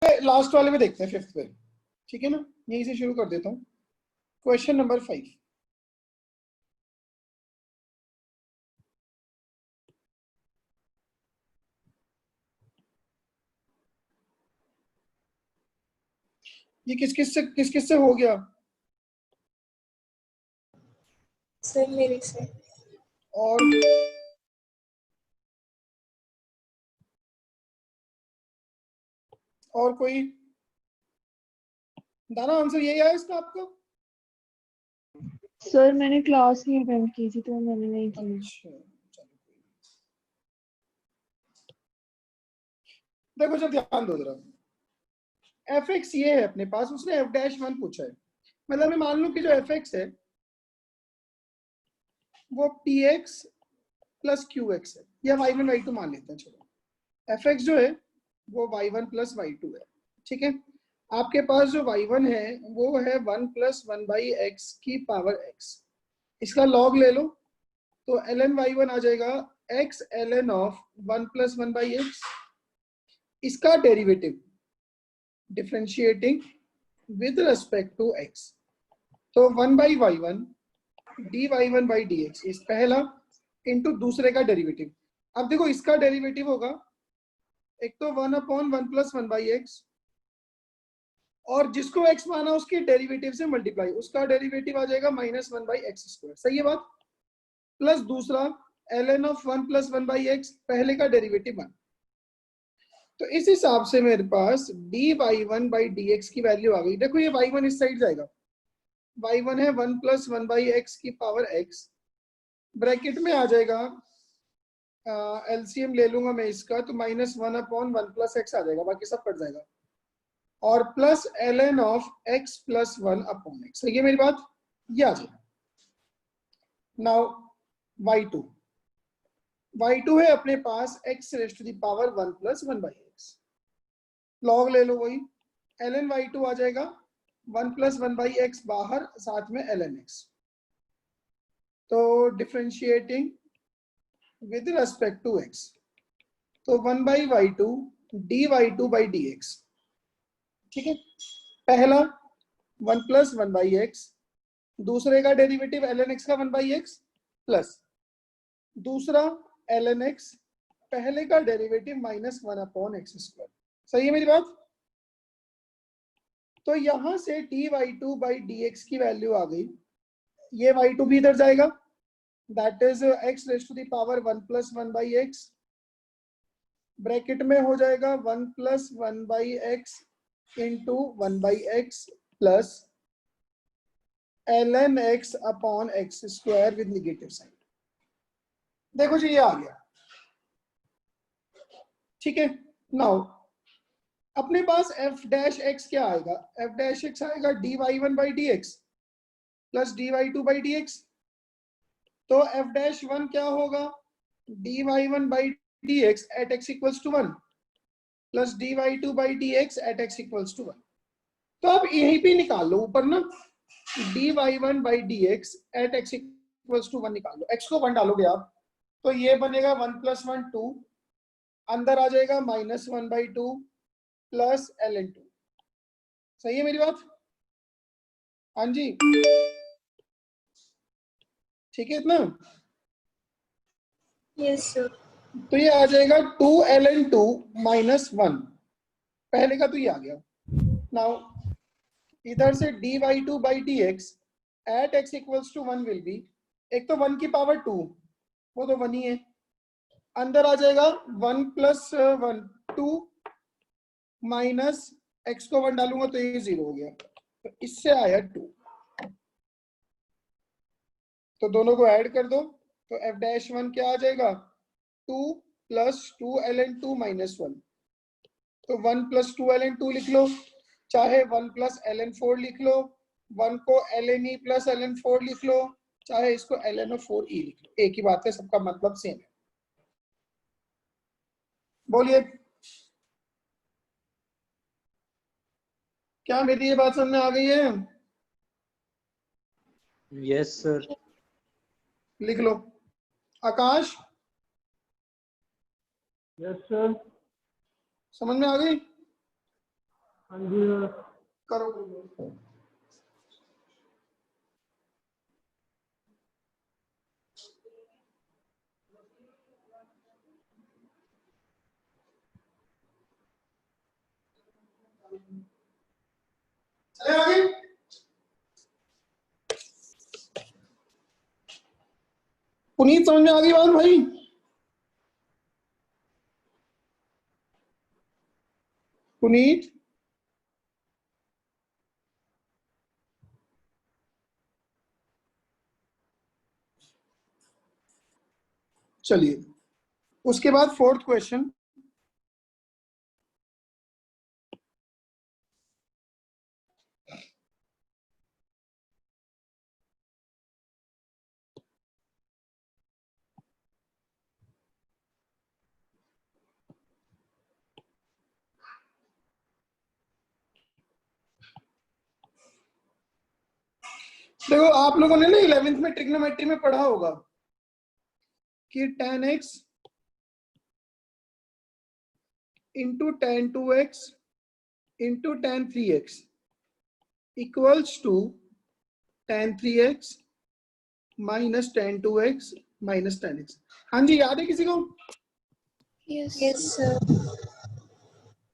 Last वाले में देखते हैं, फिफ्थ पे, ठीक है ना। यहीं से शुरू कर देता हूँ। Question number 5। ये किस किस से हो गया? सर मेरे से। और कोई? दाना आंसर यही आया इसका आपका? सर मैंने क्लास नहीं अटेंड की थी तो मैंने नहीं की। अच्छा चलो, देखो जब ध्यान दो जरा, एफ एक्स ये है अपने पास, उसने एफ डैश वन पूछा है। मतलब मैं मान लूं कि जो एफ एक्स है वो P x plus Q x है, या वाई वन वाई टू मान लेते हैं। चलो एफ एक्स जो है वो y one plus y two है, ठीक है। आपके पास जो वाई वन है वो है one plus one by x की पावर एक्स। इसका लॉग ले लो तो एल एन वाई वन आ जाएगा x l n of one plus one by x. इसका derivative differentiating with respect to x, तो one by y one d y one by d x, इस पहला इंटू दूसरे का डेरिवेटिव। अब देखो इसका डेरिवेटिव होगा एक तो one upon one plus one by x, और जिसको x माना उसके डेरिवेटिव से मल्टीप्लाई, उसका डेरिवेटिव आ जाएगा minus one by x square. सही है बात? प्लस दूसरा ln of one plus one by x, पहले का डेरिवेटिव वन। तो इस हिसाब से मेरे पास d y one by d x की वैल्यू आ गई। देखो ये वाई वन इस साइड जाएगा, वाई वन है one plus one by x की पावर एक्स, ब्रैकेट में आ जाएगा एलसीएम ले लूंगा मैं इसका, तो minus one upon one plus x आ जाएगा, बाकी सब कट जाएगा, और plus ln of x plus one upon x. सही है मेरी बात? ये आ जाएगा। नाउ y2 है अपने पास x raise to the power one plus one by x, log ले लो वही, ln y2 आ जाएगा one plus one by x बाहर, साथ में ln x, तो differentiating with respect to x, तो one by y to d y to by d x, ठीक है। पहला one plus one by x, दूसरे का डेरिवेटिव ln x का वन बाई एक्स, प्लस दूसरा ln x, पहले का derivative minus one upon x square. सही है मेरी बात? तो यहां से d y to by d x की वैल्यू आ गई, ये वाई टू भी इधर जाएगा, that is x raise to the power one plus one by x, bracket में हो जाएगा one plus one by x into one by x plus ln x upon x square with negative sign. देखो जी ये आ गया, ठीक है। नाउ अपने पास f डैश x क्या आएगा? f डैश x आएगा d y one by d x plus d y to by d x, तो f डैश वन क्या होगा? D y one by d x at x equals to one plus d y to by d x at x equals to one. तो आप यहीं पे निकाल लो ऊपर ना, d y one by d x at x equals to one निकाल लो, x को वन डालोगे आप तो ये बनेगा वन प्लस वन टू, अंदर आ जाएगा minus one by two plus ln two. सही है मेरी बात? हाँ जी, ठीक है इतना? Yes sir. तो ये आ जाएगा two ln two minus one, पहले का तो ये आ गया। नाउ इधर से d y to by d x at x equals to one will be, एक तो वन की पावर टू, वो तो वन ही है, अंदर आ जाएगा one plus one two minus x को वन डालूंगा तो ये जीरो हो गया, तो इससे आया टू, तो दोनों को ऐड कर दो, तो एफ डैश वन क्या आ जाएगा? Two plus two ln two minus one, तो one plus two ln two लिख लो, चाहे वन प्लस ln फोर लिख लो, वन को ln e plus ln four लिख लो, चाहे इसको ln ऑफ फोर e लिख लो, एक ही बात है, सबका मतलब सेम है। बोलिए क्या मेरी ये बात समझ में आ गई है? Yes sir. लिख लो। आकाश यस सर। समझ में आ गई? हाँ जी करो। चले आगे। पुनीत समझ में आ गई बात भाई? पुनीत चलिए, उसके बाद फोर्थ क्वेश्चन। देखो, आप लोगों ने ना 11th में ट्रिग्नोमेट्री में पढ़ा होगा कि tan x into tan 2x into tan 3x equals to tan 3x minus tan 2x minus tan x। हाँ जी, याद है किसी को? Yes sir.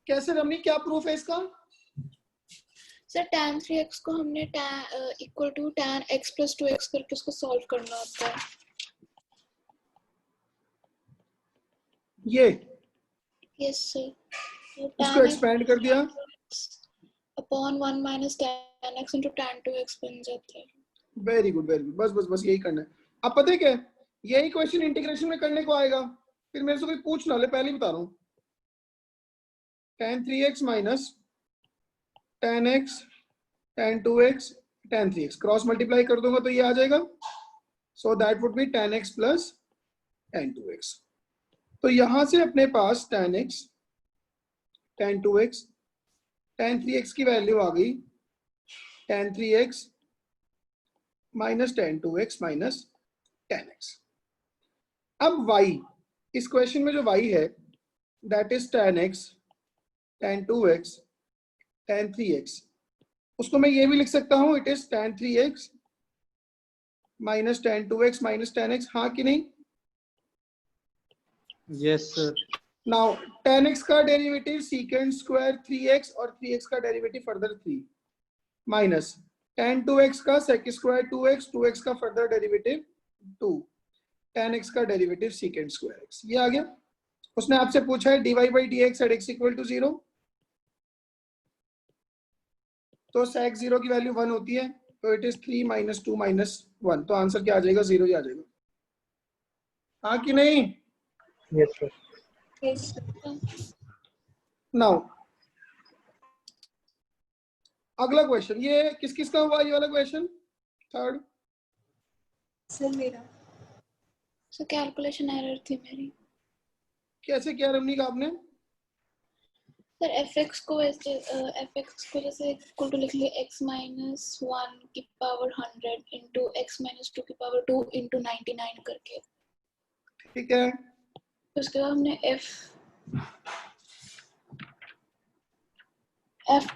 कैसे रमनी, क्या प्रूफ है इसका? सर tan 3x को हमने equal to tan x plus 2x करके उसको सॉल्व करना होता है। ये यस सर। इसको एक्सपेंड कर दिया upon 1 minus tan x into tan 2x बन जाता है। वेरी गुड वेरी गुड, बस बस बस यही करना है। अब पता है क्या, यही क्वेश्चन इंटीग्रेशन में करने को आएगा, फिर मेरे से कोई पूछ ना ले, पहले ही बता रहा हूँ। tan 3x minus tan x tan 2x tan 3x cross multiply कर दूंगा तो ये आ जाएगा, so that would be tan x plus tan 2x। तो यहां से अपने पास tan x tan 2x tan 3x की वैल्यू आ गई tan 3x minus tan 2x minus tan x। अब y, इस क्वेश्चन में जो y है that is tan x tan 2x tan 3x, उसको मैं ये भी लिख सकता हूं, it is tan 3x minus tan 2x minus tan x। हाँ कि नहीं? Yes sir. Now tan x का डेरिवेटिव सीकेंड स्क्वायर 3x और 3x का derivative further 3 minus tan 2x का sec स्क्वायर 2x 2x का फर्दर डेरिवेटिव 2 tan x का derivative secant square x। ये आ गया। उसने आपसे पूछा है dy by dx at x equal to 0, तो sec 0 की वैल्यू 1 होती है, तो इट इज 3 माइनस 2 माइनस 1, तो आंसर क्या आ जाएगा? 0 ही आ जाएगा। हाँ कि नहीं? Yes sir. Yes sir. Now अगला क्वेश्चन, ये किस किस का हुआ ये वाला क्वेश्चन? थर्ड सर मेरा। सर कैलकुलेशन एरर थी मेरी। कैसे किया रमनी का आपने? सर fx को जैसे इक्वल टू लिख लिया x माइनस 1 की पावर 100 इंटू x माइनस 2 की पावर 2 इंटू 99 करके। ठीक है, उसके बाद हमने f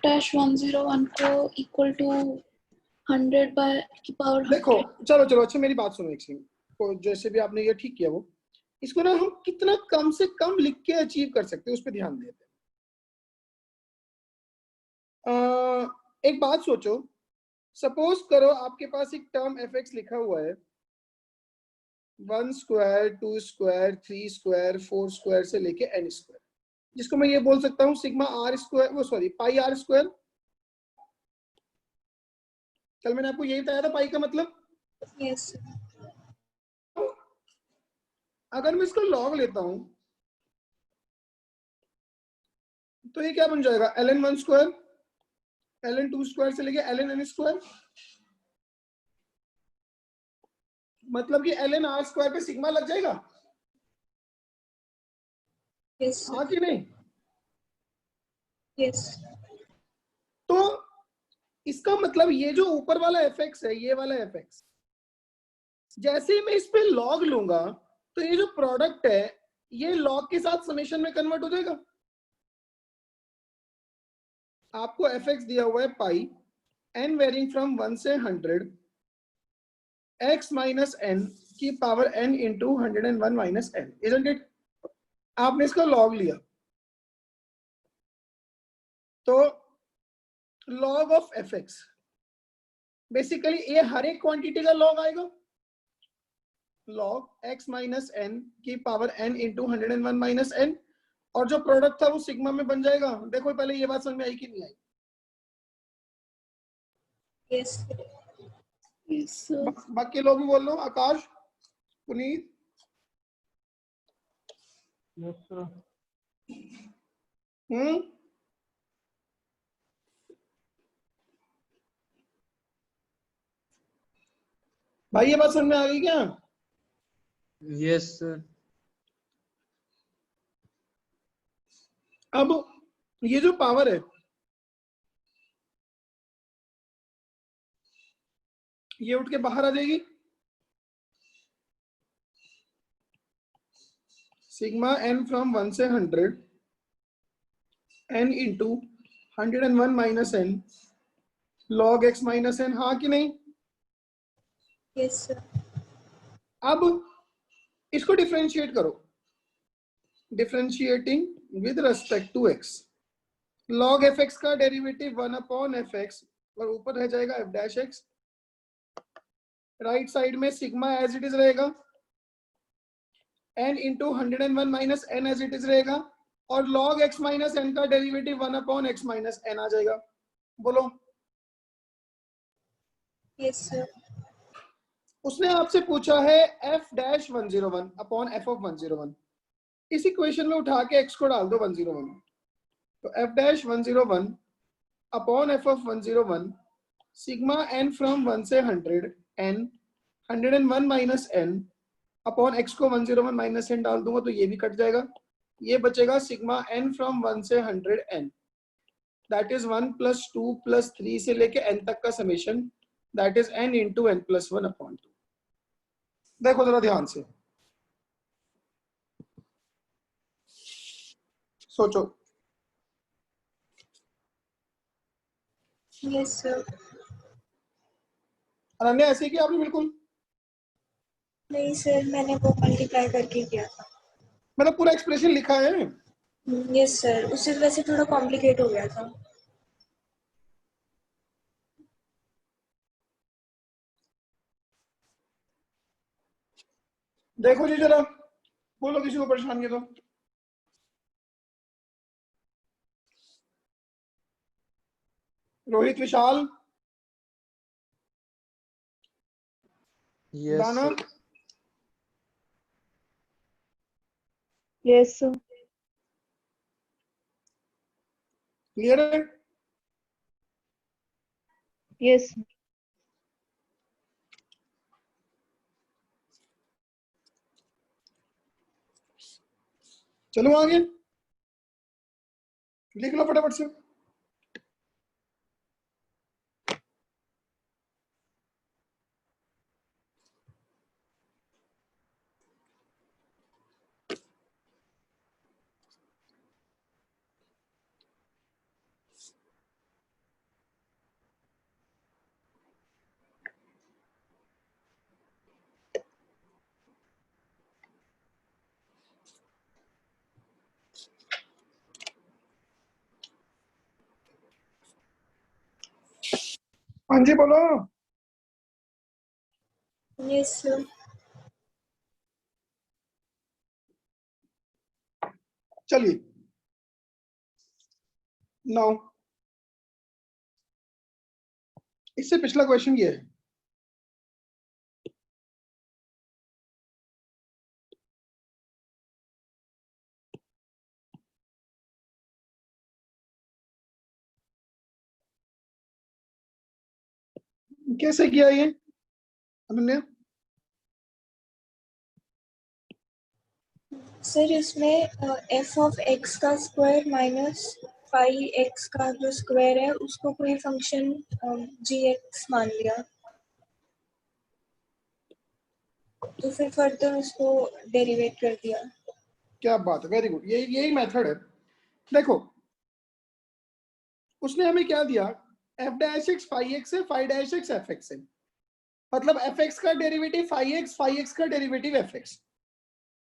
डैश 101 को इक्वल टू 100 बाय की पावर 100। देखो चलो चलो, अच्छा मेरी बात सुनो एक सेकंड, तो जैसे भी आपने ये ठीक किया, वो इसको ना हम कितना कम से कम लिख के अचीव कर सकते हैं उस पर ध्यान देते हैं। एक बात सोचो, सपोज करो आपके पास एक टर्म fx लिखा हुआ है 1 स्क्वायर 2 स्क्वायर 3 स्क्वायर 4 स्क्वायर से लेके n स्क्वायर, जिसको मैं ये बोल सकता हूँ सिग्मा r स्क्वायर, वो सॉरी पाई r स्क्वायर। कल मैंने आपको यही बताया था पाई का मतलब। यस अगर मैं इसका लॉग लेता हूं तो ये क्या बन जाएगा? ln 1 स्क्वायर ln 2 स्क्वायर से लेके ln n स्क्वायर, मतलब कि ln r स्क्वायर पे सिग्मा लग जाएगा। यस हाँ कि नहीं? यस। तो इसका मतलब ये जो ऊपर वाला fx है, ये वाला fx, जैसे ही मैं इस पे लॉग लूंगा तो ये जो प्रोडक्ट है ये लॉग के साथ समेशन में कन्वर्ट हो जाएगा। आपको एफ एक्स दिया हुआ है पाई एन वेरिंग फ्रॉम 1 से 100 एक्स माइनस एन की power n into 101 minus n, isn't it? आपने इसका लॉग लिया तो log of f x basically ये हर एक क्वांटिटी का लॉग आएगा, लॉग एक्स माइनस एन की power n into 101 minus n, और जो प्रोडक्ट था वो सिग्मा में बन जाएगा। देखो पहले ये बात समझ में आई कि नहीं आई? Yes sir. बाकी लोग भी बोल लो, आकाश, पुनीत। Yes, sir. भाई ये बात समझ में आ गई क्या? Yes, sir. अब ये जो पावर है ये उठ के बाहर आ जाएगी, सिग्मा एन फ्रॉम 1 से 100 n into 101 minus n log x minus n, हाँ कि नहीं? Yes sir. अब इसको डिफरेंशिएट करो, differentiating with respect to x, log f x का डेरिवेटिव 1 अपॉन एफ एक्स और ऊपर रह जाएगा f dash x, right side में सिग्मा एज इट इज रहेगा, n into 101 minus n as it is रहेगा, और लॉग एक्स माइनस एन का derivative 1 upon x minus N आ जाएगा। बोलो। Yes sir. उसने आपसे पूछा है F dash 101 upon f of 101, इस इक्वेशन में उठा के एक्स को डाल दो 101, तो f dash 101 upon f of 101 sigma n from 1 से 100 n 101 minus n upon x को 101 माइनस एन डाल दूंगा तो ये भी कट जाएगा, ये बचेगा सिग्मा एन फ्रॉम 1 से 100 n, that is 1 plus 2 plus 3 से लेके एन तक का summation, that is n into n plus 1 upon 2। देखो जरा ध्यान से सोचो। Yes sir. अनन्या ऐसे किया आपने बिल्कुल? नहीं सर, मैंने वो मल्टीप्लाई करके किया था। मतलब पूरा एक्सप्रेशन लिखा है? यस सर, उससे वैसे थोड़ा कॉम्प्लिकेट हो गया था। देखो जी जरा, बोलो किसी को परेशान किया तो। रोहित, विशाल, Yes, दाना, sir. Yes, sir. क्लियर है? Yes, sir. चलो आगे लिख लो फटाफट से। हाँ जी बोलो। Yes sir. चलिए नाउ इससे पिछला क्वेश्चन ये है, कैसे किया ये अनन्या? सर इसमें एफ ऑफ एक्स का स्क्वायर माइनस फाई एक्स का जो स्क्वायर है उसको कोई फंक्शन जी एक्स मान लिया, तो फिर फर्दर उसको डेरिवेट कर दिया। क्या बात है, वेरी गुड, यही मेथड है। देखो उसने हमें क्या दिया, f dash x five x है, five dash x f x है, मतलब एफ एक्स का डेरिवेटिव फाइव एक्स का derivative f x,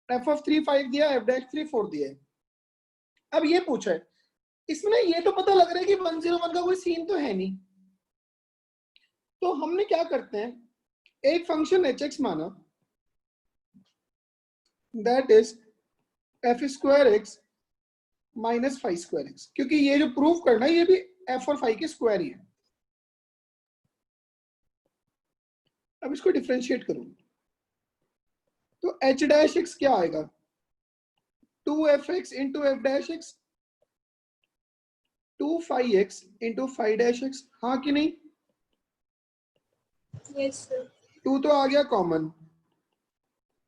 f of 3 5 दिया, एफ डैश 3 4 दिया है। अब ये पूछा है, इसमें ये तो पता लग रहा है कि 101 का कोई सीन तो है नहीं, तो हमने क्या करते हैं, एक फंक्शन एच एक्स माना, that is F square x minus five square x, क्योंकि ये जो प्रूफ करना है ये भी एफ और फाइव के स्क्वायर ही है। अब इसको डिफरेंशिएट करूं तो एच डैश एक्स क्या आएगा, 2f(x) into F dash x, 2(5x) into five dash x, हाँ कि नहीं? Yes sir. 2 तो आ गया कॉमन,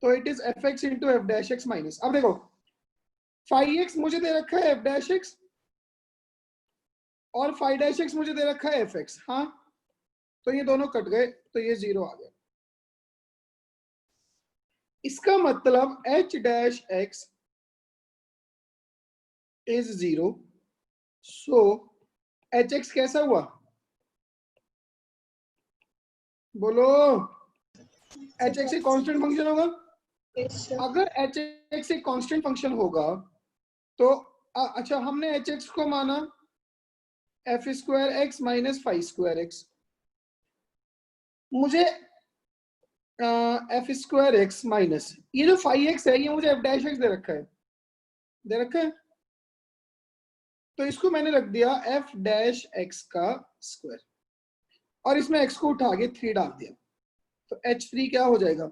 तो it is F x into F dash x minus, अब देखो 5x मुझे दे रखा है एफ डैश एक्स और 5 डैश एक्स मुझे दे रखा है एफ एक्स, हाँ, तो ये दोनों कट गए, तो ये 0 आ गया। इसका मतलब h dash x is 0, so H x कैसा हुआ, बोलो, एच एक्स एक कांस्टेंट फंक्शन होगा। Yes sir. अगर एच एक्स एक कांस्टेंट फंक्शन होगा तो अच्छा हमने एच एक्स को माना F square x minus five square x, मुझे एफ स्क्वायर एक्स माइनस ये जो फाइव एक्स है ये मुझे एफ डैश एक्स दे रखा है, तो इसको मैंने रख दिया एफ डैश एक्स का स्क्वायर और इसमें एक्स को उठा के 3 डाल दिया, तो h3 क्या हो जाएगा,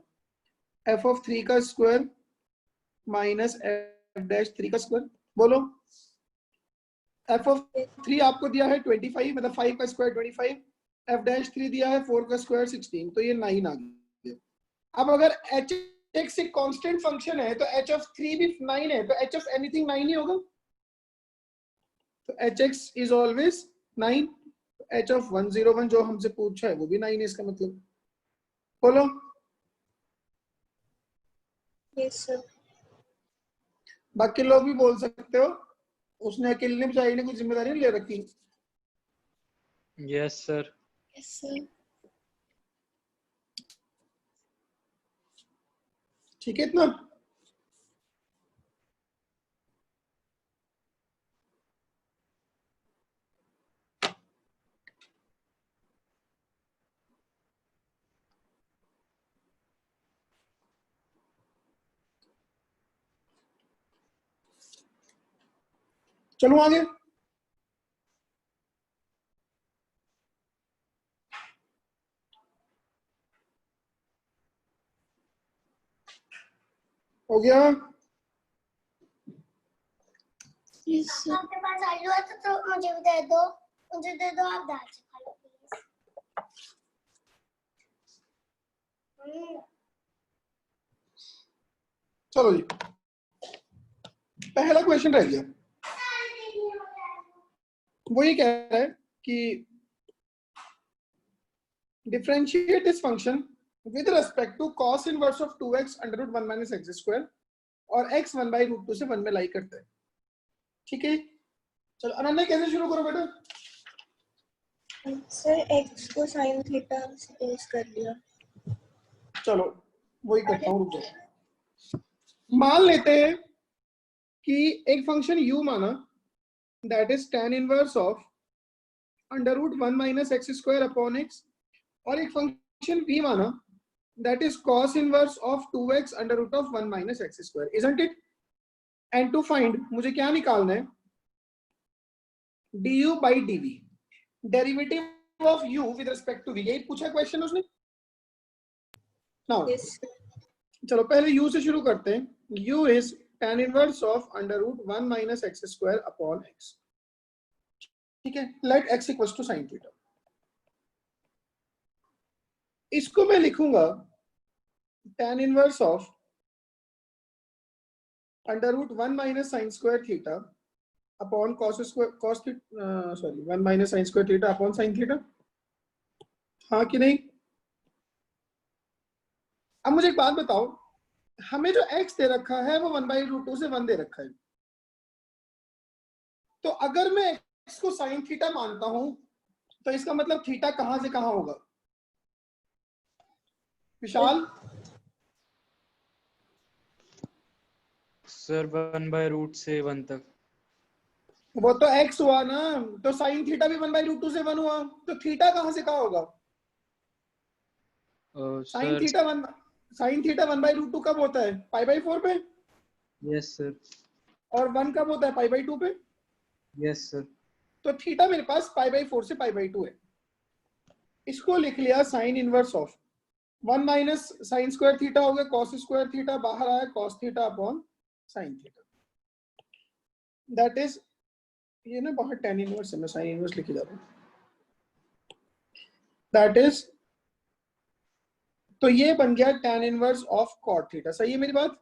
एफ ऑफ 3 का स्क्वायर माइनस एफ डैश 3 का स्क्वायर, बोलो एफ ऑफ 3 आपको दिया है 25, मतलब 5 का स्क्वायर 25, एफ डैश 3 दिया है 4 का स्क्वायर 16, तो ये 9 आ गया। अब अगर एच एक्स एक कांस्टेंट फंक्शन है तो एच ऑफ 3 भी 9 है, तो एच ऑफ एनीथिंग 9 ही होगा, तो H x is always 9, H of 101 जो हमसे पूछा है वो भी 9 है, इसका मतलब, बोलो। Yes sir. बाकी लोग भी बोल सकते हो, उसने अकेले ने बेचारी ने कुछ जिम्मेदारी नहीं ले रखी। Yes sir. Yes sir. ठीक है इतना, चलो आगे। हो गया, यस सर। आपके पास आलू है तो मुझे भी दे दो, मुझे दे दो, आप दाल से खा लो प्लीज। चलो जी, पहला क्वेश्चन रह गया, वो ये कह रहा है कि differentiate this function with respect to cos inverse of 2x under root 1 minus x square और x 1/√2 से 1 में लाई करता है, ठीक है। चलो अनन्या कैसे शुरू करो बेटा, सर x को sin थीटा से बेस कर लिया। चलो वही करता हूँ, रुक जाओ। मान लेते हैं कि एक फंक्शन u माना, that is tan inverse of under root 1 minus x square upon x, और एक फंक्शन v माना, that is cos inverse of 2x under root of 1 minus x square, isn't it? And to find मुझे क्या निकालना है, du by dv, derivative of u with respect to v, यही पूछा question उसने। नाउ यस चलो पहले u से शुरू करते हैं, u is tan inverse of under root 1 minus x square upon x, ठीक है। Let x equals to sin theta, इसको मैं लिखूंगा tan inverse of under root 1 minus sine square theta upon cos square cos sorry 1 minus sine square theta upon sine theta, हाँ कि नहीं? अब मुझे एक बात बताओ, हमें जो x दे रखा है वो 1/√2 से 1 दे रखा है, तो अगर मैं x को साइन थीटा मानता हूं तो इसका मतलब थीटा कहां से कहां होगा? विशाल, सर 1/√1 से 1 तक। वो तो x हुआ ना, तो साइन थीटा भी 1/√2 से 1 हुआ, तो थीटा कहां से कहां होगा? साइन सर थीटा 1/√2 कब होता है? π/4 पे। Yes sir. और 1 कब होता है? π/2 पे। Yes sir. तो थीटा मेरे पास π/4 से π/2 है। इसको लिख लिया sign inverse of 1 minus sine square theta हो गया कॉस स्क्वायर थीटा, बाहर आया cos theta upon sine theta. That is, ये ना बाहर tan इनवर्स है, मैं साइन इनवर्स लिखे जा रहा हूं। दैट इज, तो ये बन गया tan inverse of cot theta. सही है मेरी बात?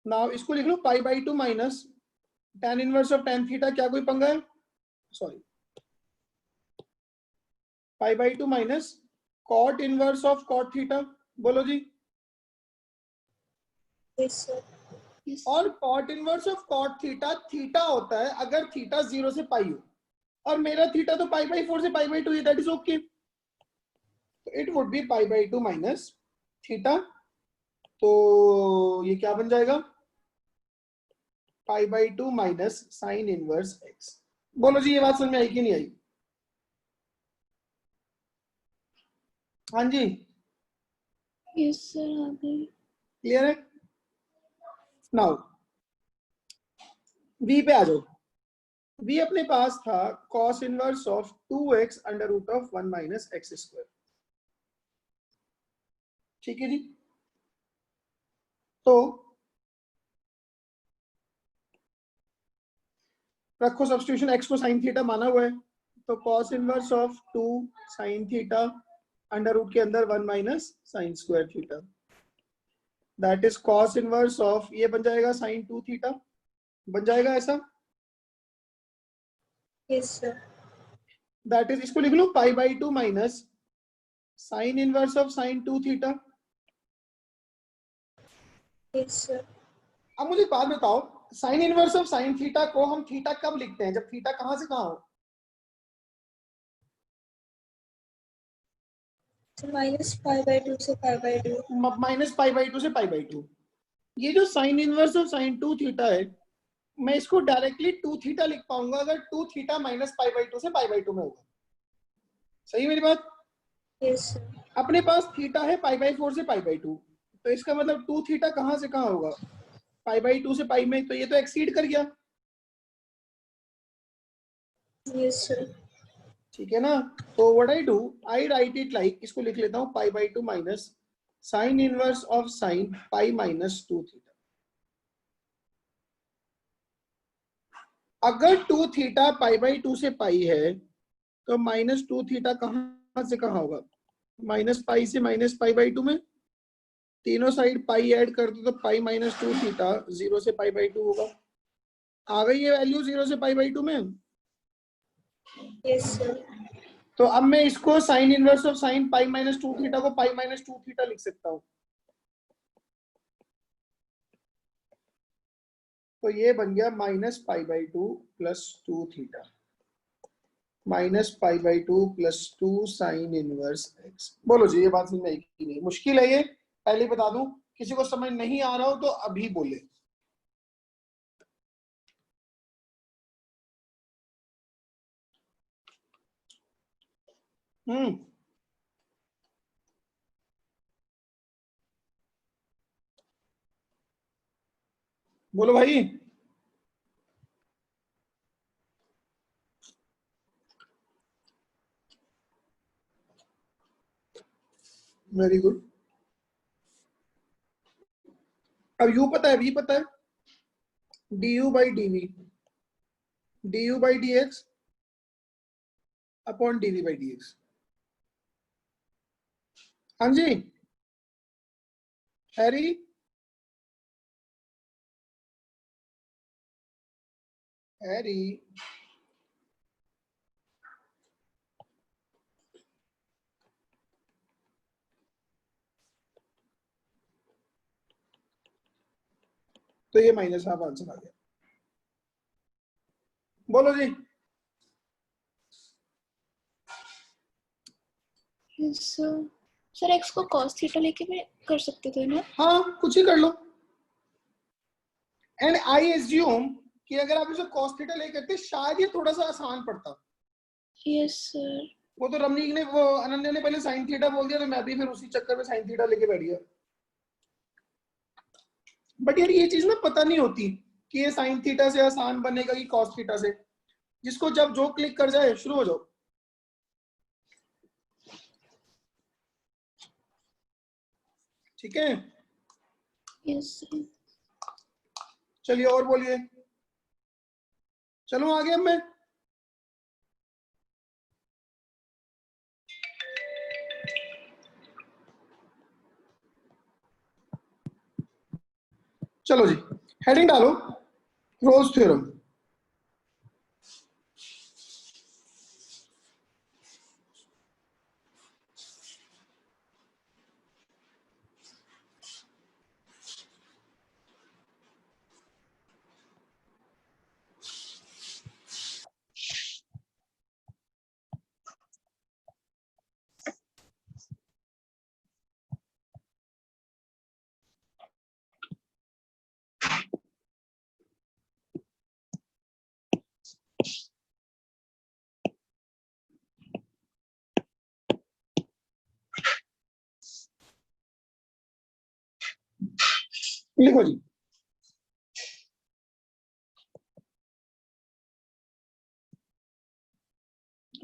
नाउ इसको लिख लो π/2 minus tan inverse of tan theta. क्या कोई पंगा है? Sorry, π/2 minus cot inverse of cot theta. बोलो जी। Yes sir. Yes. और cot inverse of cot theta, theta होता है अगर थीटा 0 से पाई हो, और मेरा थीटा तो π/4 से π/2 है, दैट इज ओके। तो it would be π/2 minus theta. तो ये क्या बन जाएगा? π/2 माइनस साइन इनवर्स x। बोलो जी, ये बात समझ में आई कि नहीं आई? हाँ जी, Yes sir, आ गई। क्लियर है? नाउ v पे आ जाओ। v अपने पास था cos inverse of 2x under root of 1 minus x square. ठीक है जी। तो रखो सब्स्टिट्यूशन, x को साइन थीटा माना हुआ है, तो cos inverse of 2 sine theta under root के अंदर 1 minus sine square theta. That is cos inverse of, ये बन जाएगा साइन 2 थीटा। बन जाएगा ऐसा? Yes sir. दैट इज, इसको लिख लो π/2 minus sine inverse of sine 2 theta. Yes sir. अब मुझे एक बात बताओ, sine inverse of sine theta को हम थीटा कब लिखते हैं? जब थीटा कहां से कहां हो? माइनस π/2 से π/2। माइनस π/2 से π/2। ये जो sign inverse of sine 2 theta है, मैं इसको डायरेक्टली 2 थीटा लिख पाऊंगा अगर 2 थीटा माइनस π/2 से π/2 में होगा। सही मेरी बात? Yes sir. अपने पास थीटा है π/4 से π/2, तो इसका मतलब 2 थीटा कहां से कहां होगा? π/2 से पाई में, तो ये तो एक्सीड कर गया। Yes sir. ठीक है ना? तो what I do, I write it like, इसको लिख लेता हूं π/2 minus sine inverse of sine pi minus 2 theta. अगर 2 थीटा π/2 से पाई है तो माइनस 2 थीटा कहां से कहां होगा? माइनस पाई से माइनस π/2 में। तीनों साइड पाई ऐड कर दो तो पाई माइनस 2 थीटा 0 से π/2 होगा। आ गई ये वैल्यू 0 से π/2 में? Yes sir. तो अब मैं इसको sign inverse of sine pi minus 2 theta को पाई माइनस 2 थीटा लिख सकता हूं। तो ये बन गया -π/2 plus 2 theta, -π/2 plus 2 sine inverse x। बोलो जी, ये बात समझ में आई कि नहीं? मुश्किल है ये, पहले बता दूं, किसी को समझ नहीं आ रहा हो तो अभी बोले। बोलो भाई। Very good. अब u पता है, v पता है, du by dv, du by dx upon dv by dx। हाँ जी हैरी, हैरी तो ये माइनस हाफ आंसर आ गया। बोलो जी। सर x को cos थीटा लेके भी कर सकते थे ना? हाँ, कुछ ही कर लो। एंड आई एज्यूम कि अगर आप इसे cos थीटा ले करते शायद ये थोड़ा सा आसान पड़ता। Yes sir. वो तो रमनीक ने, वो अनन्या ने पहले sin थीटा बोल दिया, तो मैं भी फिर उसी चक्कर में sin थीटा लेके बैठ गया। बट यार ये चीज ना पता नहीं होती कि ये sin थीटा से आसान बनेगा कि cos थीटा से। जिसको जब जो क्लिक कर जाए शुरू हो जाओ। ठीक है, यस सर। चलिए और बोलिए। चलो आगे। अब मैं चलो जी, हेडिंग डालो, रोल्स थ्योरम। लिखो जी।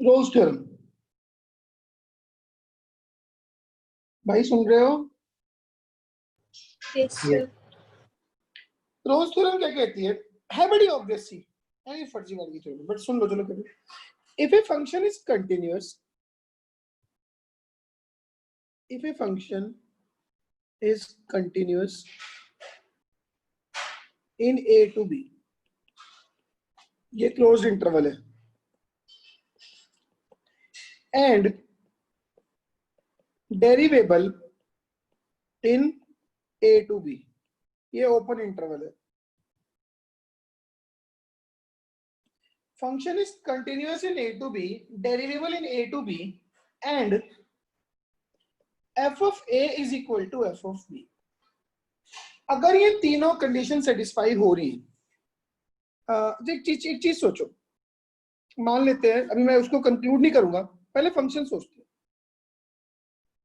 Rolle's theorem. भाई सुन रहे हो? Yes sir. रोल्स थ्योरम क्या कहती है बड़ी ऑब्वियस सी, है फर्जी वाली थ्योरम, बट सुन लो चलो कभी। If a function is continuous, if a function is continuous in a to b, ये क्लोज्ड इंटरवल है, and derivable in a to b, ये ओपन इंटरवल है। Function is continuous in a to b, derivable in a to b, and f of a is equal to f of b। अगर ये तीनों condition satisfy हो रही हैं, एक चीज सोचो, मान लेते हैं, अभी मैं उसको कंक्लूड नहीं करूंगा, पहले फंक्शन सोचते हैं।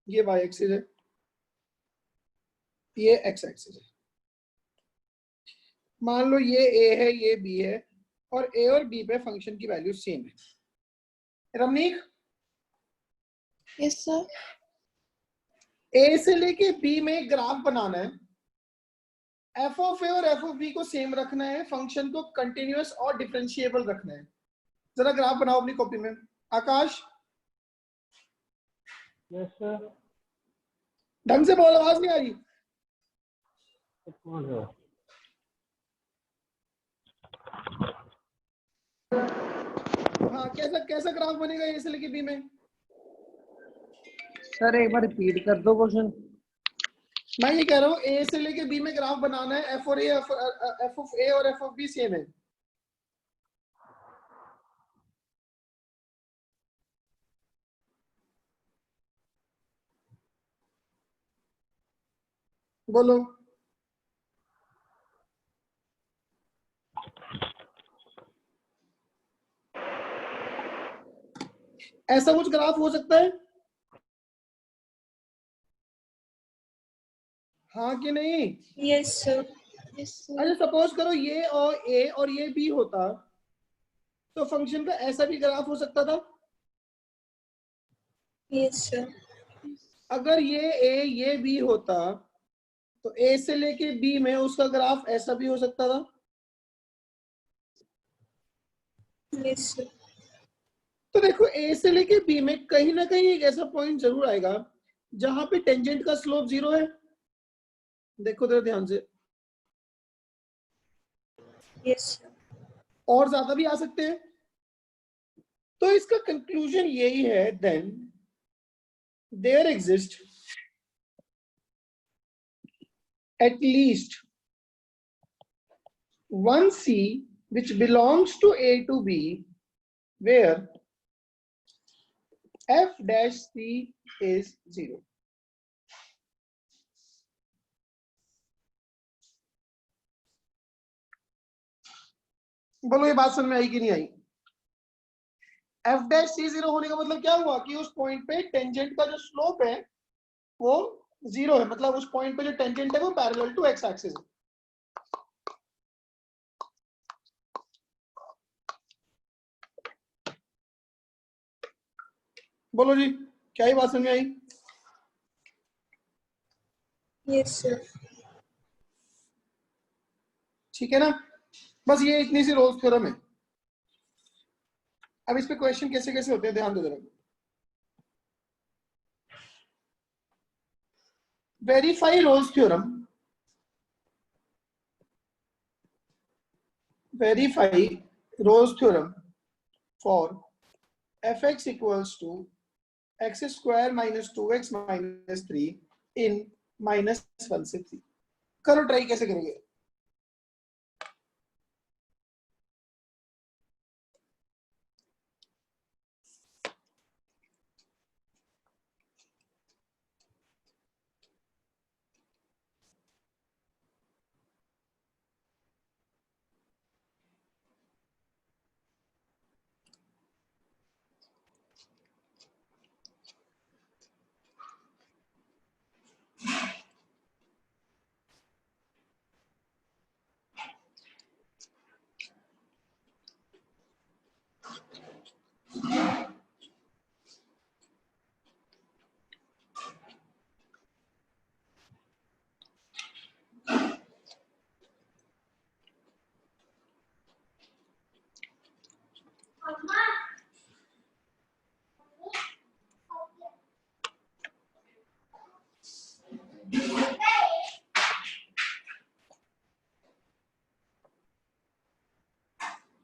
ये y एक्सिस है, ये x एक्सिस है, मान लो ये a है, ये b है, और a और b पे फंक्शन की वैल्यू सेम है। Ramnik, yes sir. a से लेके b में ग्राफ बनाना है, f ऑफ a और f ऑफ b को सेम रखना है, फंक्शन को कंटिन्यूअस और डिफरेंशिएबल रखना है। जरा ग्राफ बनाओ अपनी कॉपी में। आकाश, यस सर। ढंग से बोल, आवाज नहीं आ रही। हाँ, कैसा कैसा ग्राफ बनेगा a से लेके b में? सर एक बार रिपीट कर दो क्वेश्चन। मैं ये कह रहा हूँ a से लेके b में ग्राफ बनाना है, f और a, f ऑफ a और f ऑफ b सेम है। बोलो। ऐसा कुछ ग्राफ हो सकता है? हाँ कि नहीं? Yes sir. Yes sir. अच्छा, सपोज करो ये और a और ये b होता, तो फंक्शन का ऐसा भी ग्राफ हो सकता था। Yes sir. अगर ये a ये b होता, तो a से लेके b में उसका ग्राफ ऐसा भी हो सकता था। Yes sir. तो देखो a से लेके b में कहीं ना कहीं एक ऐसा पॉइंट जरूर आएगा जहां पे टेंजेंट का स्लोप 0 है। देखो जरा ध्यान से। Yes sir. और ज्यादा भी आ सकते हैं। तो इसका कंक्लूजन यही है, then there exist at least one C which belongs to A to B where f dash c is 0. बोलो ये बात समझ में आई कि नहीं आई? f dash c 0 होने का मतलब क्या हुआ कि उस पॉइंट पे टेंजेंट का जो स्लोप है वो 0 है, मतलब उस पॉइंट पे जो टेंजेंट है वो पैरेलल टू x एक्सिस है। बोलो जी, क्या ही बात समझ में आई? Yes sir. ठीक है ना, बस ये इतनी सी रोल्स थ्योरम है। अब इस पे क्वेश्चन कैसे कैसे होते हैं ध्यान दो जरा। Verify Rolle's theorem, verify Rolle's theorem for fx equals to x square minus 2x minus 3 in -1 से 3। करो ट्राई, कैसे करोगे?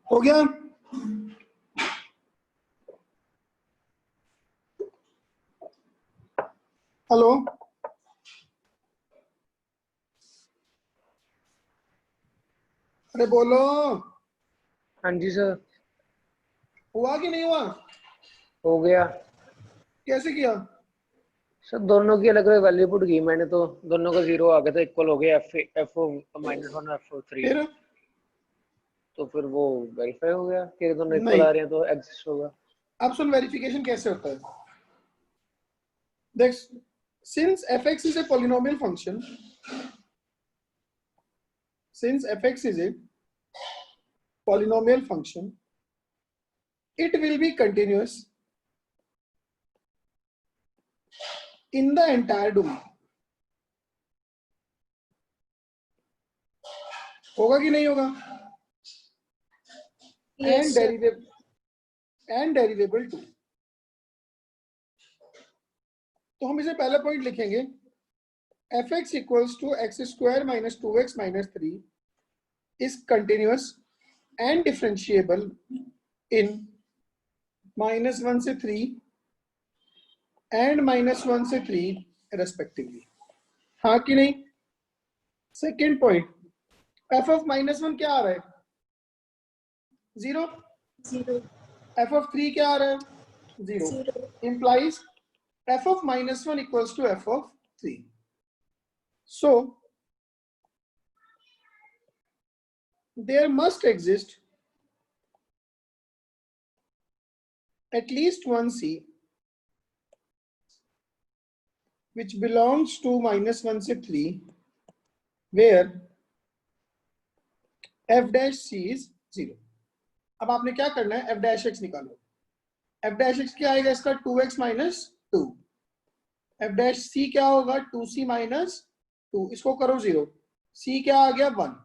हो गया? हेलो, अरे बोलो, हाँ जी सर, हुआ कि नहीं हुआ? हो गया कैसे किया? सर। दोनों की अलग अलग वैल्यू पुट की मैंने, तो दोनों का 0 आ गया था, इक्वल हो गया f(-1) f(3). फिर तो फिर वो वेरीफाई हो गया कि दोनों इक्वल नहीं। आ रहे हैं तो एग्जिस्ट होगा। अब सुन, वेरिफिकेशन कैसे होता है देख। Since fx is a polynomial function, since fx is a polynomial function, it will be continuous in the entire domain. होगा कि नहीं होगा? Yes, sir. and derivable too. तो हम इसे पहला पॉइंट लिखेंगे, fx equals to x square minus 2x minus 3 is continuous and differentiable in -1 से 3 and -1 से 3 respectively. हाँ कि नहीं? सेकेंड पॉइंट, f of -1 क्या आ रहा है? 0. 0. f of 3 क्या आ रहा है? 0. 0. Implies f of -1 equals to f of 3. So there must exist at least one c which belongs to -1 से 3 where f dash c is 0. अब आपने क्या करना है, f dash x निकालो। f dash x क्या आएगा इसका? 2x minus 2. f dash c क्या होगा? 2c minus 2. इसको करो 0. c क्या आ गया? 1.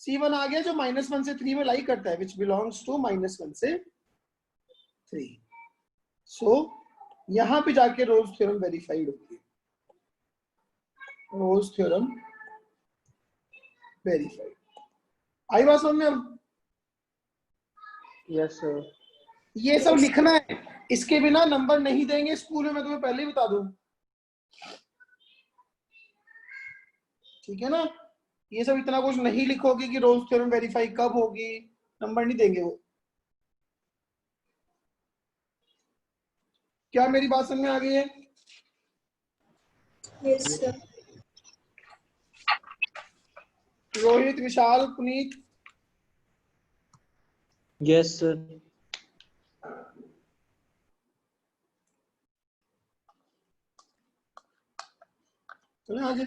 c1 आ गया जो -1 से 3 में लाई करता है, which belongs to -1 से 3. So यहां पे जाके रोल्स थ्योरम वेरीफाइड होती है। Rolle's theorem verified. आई बात समझ में? अब यस सर। ये सब लिखना है, इसके बिना नंबर नहीं देंगे स्कूल में, मैं तुम्हें पहले ही बता दूं। ठीक है ना, ये सब इतना कुछ नहीं लिखोगे कि रोल्स थ्योरम वेरीफाई कब होगी, नंबर नहीं देंगे वो। क्या मेरी बात समझ में आ गई है? Yes sir. Rohit, Vishal, Puneet, yes sir. चले आगे।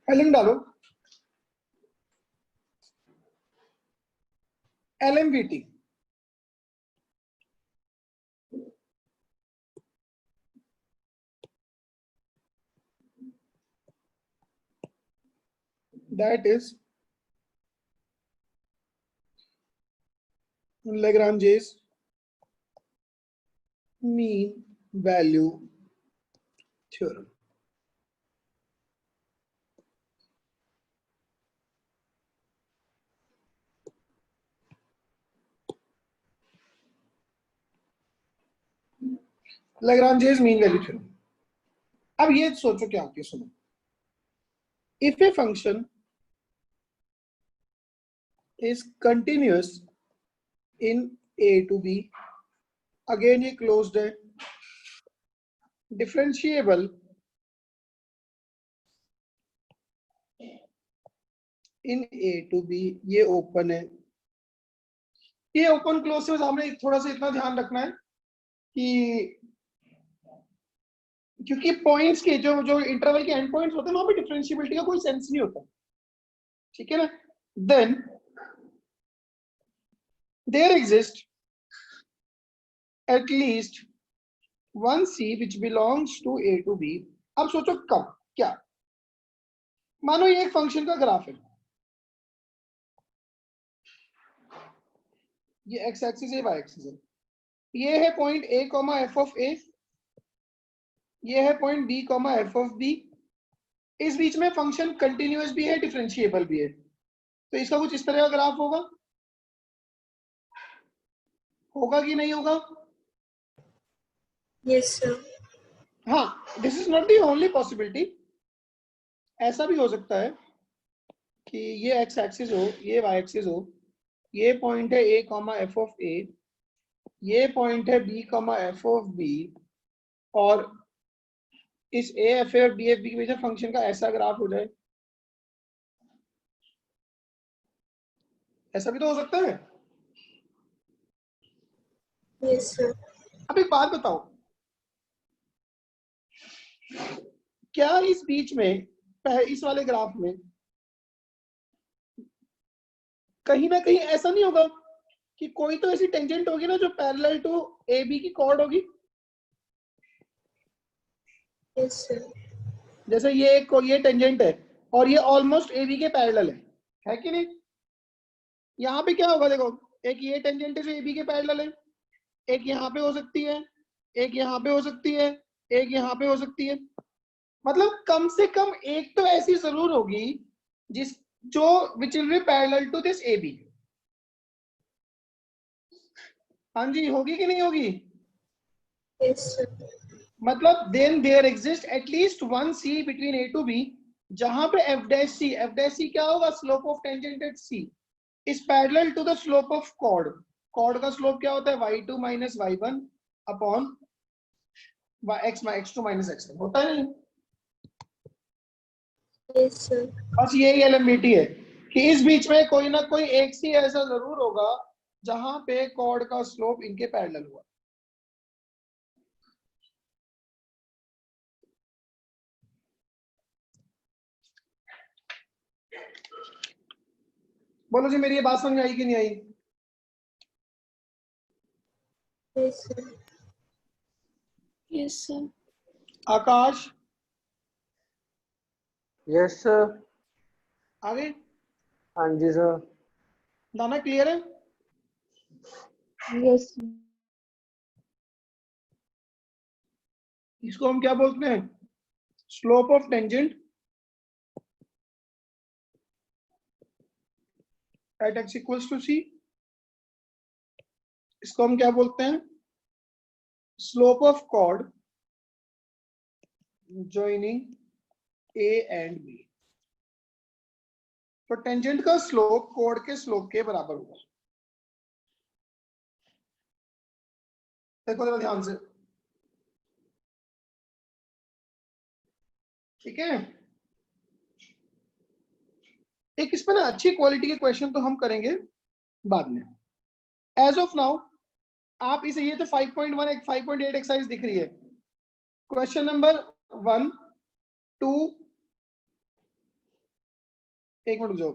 हेलिंग डालो, LMVT that is Lagrange's mean value theorem. Lagrange's mean value theorem. अब ये सोचो क्या होती है, सुनो। If a function is continuous in A to B, again ये closed है, differentiable in A to B, ये open है। ये ओपन क्लोज से हमने थोड़ा सा इतना ध्यान रखना है कि क्योंकि पॉइंट्स के जो जो इंटरवल के एंड पॉइंट्स होते हैं वहां पे डिफरेंशिएबिलिटी का कोई सेंस नहीं होता, ठीक है ना। Then there exist at least one c which belongs to a to b. अब सोचो कब, क्या, मानो ये एक फंक्शन का ग्राफ है, ये एक्स एक्सिस है, वाई एक्सिस है, ये है point a comma f of a, ये है point b comma f of b. इस बीच में फंक्शन कंटिन्यूअस भी है, डिफरेंशिएबल भी है, तो इसका कुछ इस तरह का ग्राफ होगा, होगा कि नहीं होगा? Yes sir. हाँ, this is not the only possibility, ऐसा भी हो सकता है कि ये एक्स एक्सिस हो, ये वाई एक्सिस हो, ये पॉइंट है a comma f of a, ये पॉइंट है b comma f of b, और इस ए एफ ए और बी एफ बी के बीच में फंक्शन का ऐसा ग्राफ हो जाए, ऐसा भी तो हो सकता है। Yes sir. अब एक बात बताओ, क्या इस बीच में इस वाले ग्राफ में कहीं ना कहीं ऐसा नहीं होगा कि कोई तो ऐसी टेंजेंट होगी ना जो पैरेलल टू ए बी की कॉर्ड होगी? Yes sir. जैसे ये टेंजेंट है और ये ऑलमोस्ट ए बी के पैरेलल है कि नहीं? यहाँ पे क्या होगा, देखो, एक ये टेंजेंट है जो ए बी के पैरेलल है, एक यहाँ पे हो सकती है, एक यहाँ पे हो सकती है, एक यहाँ पे हो सकती है, मतलब कम से कम एक तो ऐसी जरूर होगी जिस जो which will be parallel to this a b. हाँ जी, होगी कि नहीं होगी? Yes sir. मतलब then there exist at least one c between a to b, जहां पे एफ डैश सी क्या होगा? Slope of tangent at c is parallel to the slope of chord. Chord का स्लोप क्या होता है? y2 minus y1 upon x2 minus x1, होता है नहीं? Yes sir. बस यही एलएमबीटी है कि इस बीच में कोई ना कोई एक सी ऐसा जरूर होगा जहां पे कॉर्ड का स्लोप इनके पैरेलल हुआ। बोलो जी, मेरी ये बात समझ आई कि नहीं आई? Yes sir. Yes sir. Akash, yes sir. आगे? हाँ जी सर। दाना क्लियर है? Yes. इसको हम क्या बोलते हैं? Slope of tangent at x equals to c. इसको हम क्या बोलते हैं? Slope of chord joining A and B। तो टेंजेंट का स्लोप कॉर्ड के स्लोप के बराबर होगा। देखो जरा ध्यान से, ठीक है। एक इसमें ना अच्छी क्वालिटी के क्वेश्चन तो हम करेंगे बाद में। एज ऑफ नाउ आप इसे, ये तो 5.1 5.8 एक्सरसाइज दिख रही है। क्वेश्चन नंबर 1 2, एक मिनट जो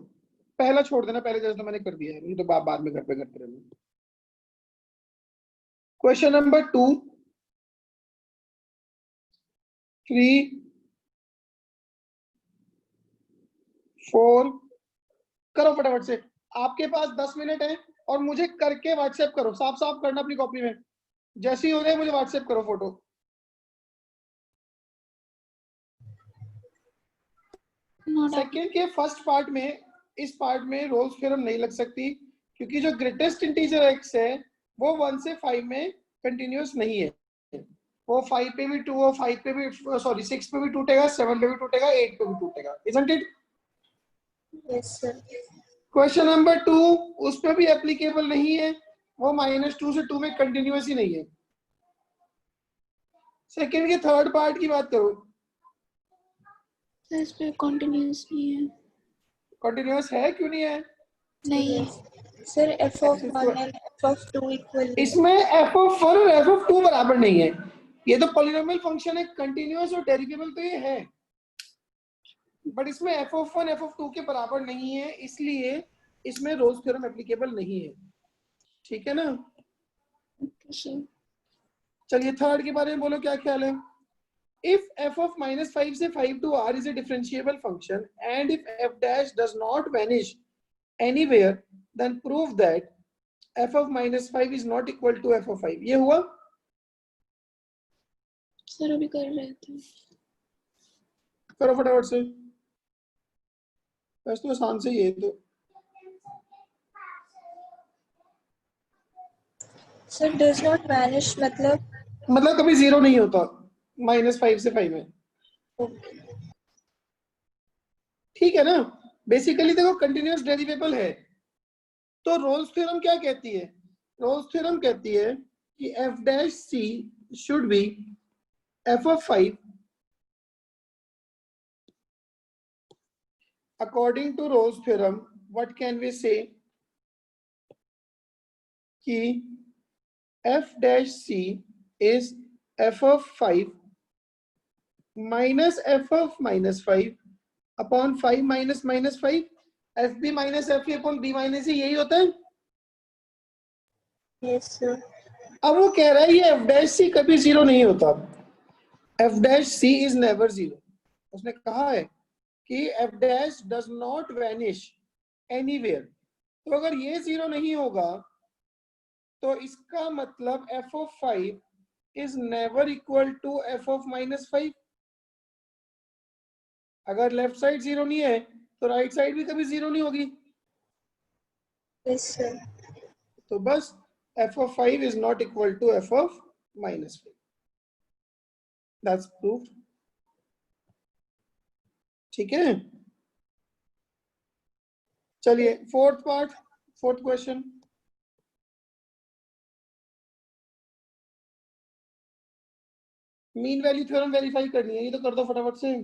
पहला छोड़ देना, पहले जैसे तो मैंने कर दिया है, ये तो बाद में घर पे करते रहना। क्वेश्चन नंबर 2 3 4 करो फटाफट से। आपके पास 10 मिनट है और मुझे करके व्हाट्सएप करो, साफ साफ करना अपनी कॉपी में। जैसे ही हो जाए मुझे व्हाट्सएप करो फोटो। सेकेंड के फर्स्ट पार्ट में, इस पार्ट में रोल्स थ्योरम नहीं लग सकती, क्योंकि जो ग्रेटेस्ट इंटीजर एक्स है वो 1 से 5 में कंटिन्यूअस नहीं है। वो 5 पे भी 2, वो 5 पे भी, सॉरी 6 पे भी टूटेगा, 7 पे भी टूटेगा, 8 पे भी टूटेगा। Isn't it? Yes sir. Question number 2 उस पे भी एप्लीकेबल नहीं है, वो -2 से 2 में कंटिन्यूअस ही नहीं है। सेकेंड के थर्ड पार्ट की बात करो, इस पे कंटिन्यूअस नहीं है। कंटिन्यूअस है क्यों नहीं है? नहीं sir f(1) and f(2) equal इसमें f(1) और f(2) बराबर नहीं है। ये तो पॉलिनोमियल फंक्शन है, कंटिन्यूअस और डेरिवेबल तो ये है, बट इसमें f(1) f(2) के बराबर नहीं है, इसलिए इसमें रोल्स थ्योरम एप्लीकेबल नहीं है। ठीक है ना? चलिए थर्ड के बारे में बोलो, क्या ख्याल है? If f of -5 से 5 to r is a differentiable function and if f dash does not vanish anywhere, then prove that f of -5 is not equal to f of 5। ये हुआ? सर अभी कर रहे थे। करो फटाफट से, बस तो आसान से ये तो। सर डज नॉट वैनिश मतलब कभी जीरो नहीं होता -5 से 5 में। ठीक है ना? बेसिकली देखो कंटिन्यूअस डेरिवेबल है, तो रोल्स थ्योरम क्या कहती है? रोल्स थ्योरम कहती है कि f dash c should be f of 5 according to Rolle's theorem। what can we say कि f dash c is f of 5 minus f of -5 upon 5 minus -5, fb minus fa upon b minus a, यही होता है। Yes sir. अब वो कह रहा है ये f dash c कभी जीरो नहीं होता, f dash c is never zero। उसने कहा है कि f dash does not vanish anywhere। तो अगर ये जीरो नहीं होगा तो इसका मतलब f of 5 is never equal to f of -5। अगर लेफ्ट साइड जीरो नहीं है तो राइट साइड भी कभी जीरो नहीं होगी। Yes sir. तो बस f of 5 is not equal to f of -5। That's proved। ठीक है, चलिए fourth part, fourth question. Mean value theorem verify करनी है, ये तो कर दो फटाफट से।